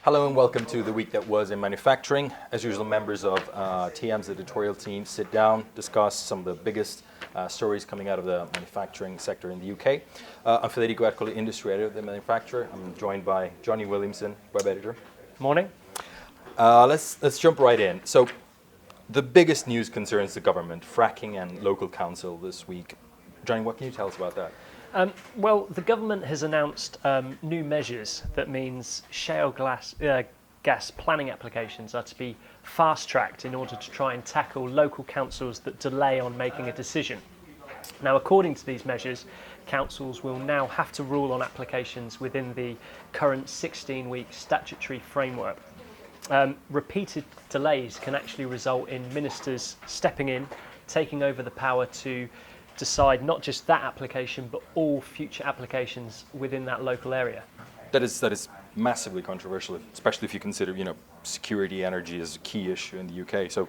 Hello and welcome to the week that was in manufacturing. As usual, members of TM's editorial team sit down, discuss some of the biggest stories coming out of the manufacturing sector in the UK. I'm Federico Ercoli, industry editor of the manufacturer. I'm joined by Johnny Williamson, web editor. Morning. Let's jump right in. So, the biggest news concerns the government, fracking and local council this week. Johnny, what can you tell us about that? Well, the government has announced new measures that means shale gas planning applications are to be fast-tracked in order to try and tackle local councils that delay on making a decision. Now, according to these measures, councils will now have to rule on applications within the current 16-week statutory framework. Repeated delays can actually result in ministers stepping in, taking over the power to decide not just that application, but all future applications within that local area. That is massively controversial, especially if you consider, security, energy as a key issue in the UK. So,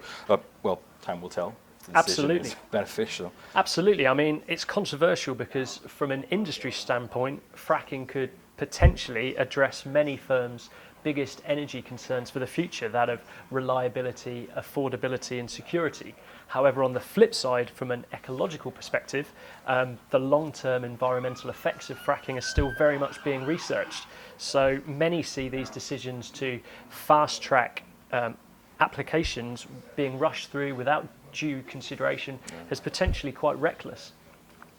well, time will tell. Absolutely. Is beneficial. Absolutely. I mean, it's controversial because from an industry standpoint, fracking could potentially address many firms' biggest energy concerns for the future, that of reliability, affordability and security. However, on the flip side, from an ecological perspective, the long-term environmental effects of fracking are still very much being researched. So many see these decisions to fast-track applications being rushed through without due consideration as potentially quite reckless.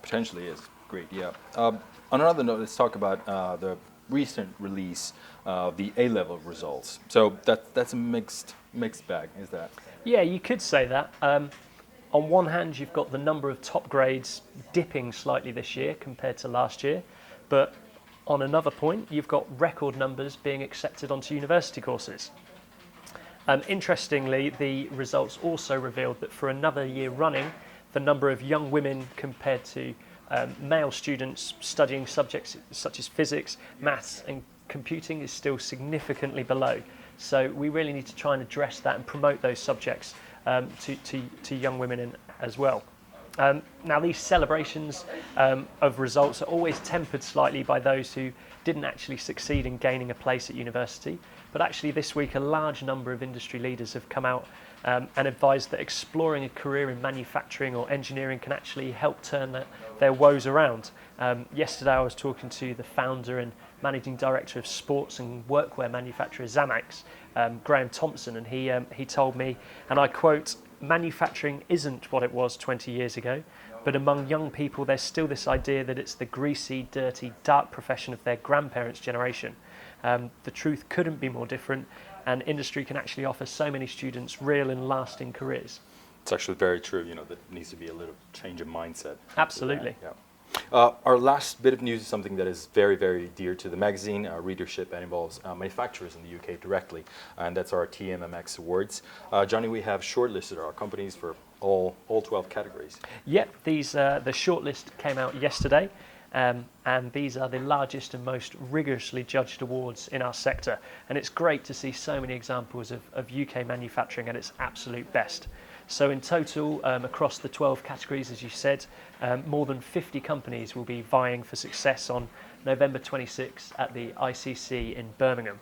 Potentially is. Great, yeah. On another note, let's talk about the recent release of the A-level results. So that's a mixed bag, is that? Yeah, you could say that. On one hand, you've got the number of top grades dipping slightly this year compared to last year, but on another point, you've got record numbers being accepted onto university courses. Interestingly, the results also revealed that for another year running, the number of young women compared to male students studying subjects such as physics, maths and computing is still significantly below. So we really need to try and address that and promote those subjects to young women as well. Now, these celebrations of results are always tempered slightly by those who didn't actually succeed in gaining a place at university. But actually this week, a large number of industry leaders have come out and advised that exploring a career in manufacturing or engineering can actually help turn their woes around. Yesterday, I was talking to the founder and managing director of sports and workwear manufacturer Xamax, Graham Thompson, and he told me, and I quote, "Manufacturing isn't what it was 20 years ago, but among young people there's still this idea that it's the greasy, dirty, dark profession of their grandparents' generation. The truth couldn't be more different, and industry can actually offer so many students real and lasting careers." It's actually very true, there needs to be a little change of mindset. Absolutely. Yeah. Our last bit of news is something that is very, very dear to the magazine, our readership, and involves manufacturers in the UK directly, and that's our TMMX Awards. Johnny, we have shortlisted our companies for all 12 categories. Yep, the shortlist came out yesterday, and these are the largest and most rigorously judged awards in our sector, and it's great to see so many examples of UK manufacturing at its absolute best. So in total, across the 12 categories, as you said, more than 50 companies will be vying for success on November 26 at the ICC in Birmingham.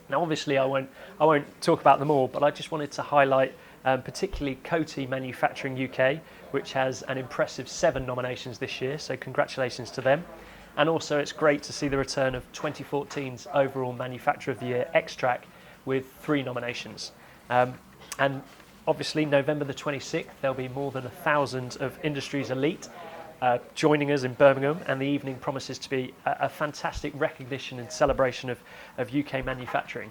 Now, obviously, I won't talk about them all, but I just wanted to highlight particularly Coty Manufacturing UK, which has an impressive 7 nominations this year, so congratulations to them. And also, it's great to see the return of 2014's overall Manufacturer of the Year, Extract, with 3 nominations. And obviously, November the 26th, there'll be more than 1,000 of industry's elite joining us in Birmingham, and the evening promises to be a fantastic recognition and celebration of UK manufacturing.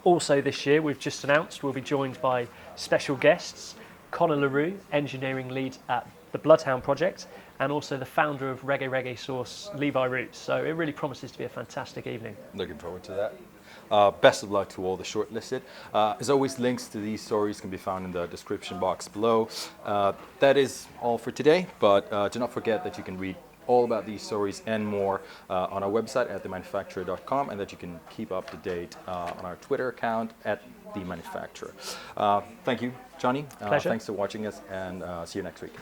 Also this year, we've just announced we'll be joined by special guests, Conor LaRue, engineering lead at the Bloodhound project, and also the founder of Reggae Sauce, Levi Roots. So it really promises to be a fantastic evening. Looking forward to that. Best of luck to all the shortlisted. As always, links to these stories can be found in the description box below. That is all for today, but do not forget that you can read all about these stories and more on our website at themanufacturer.com, and that you can keep up to date on our Twitter account at themanufacturer. Thank you, Johnny. Pleasure. Thanks for watching us, and see you next week.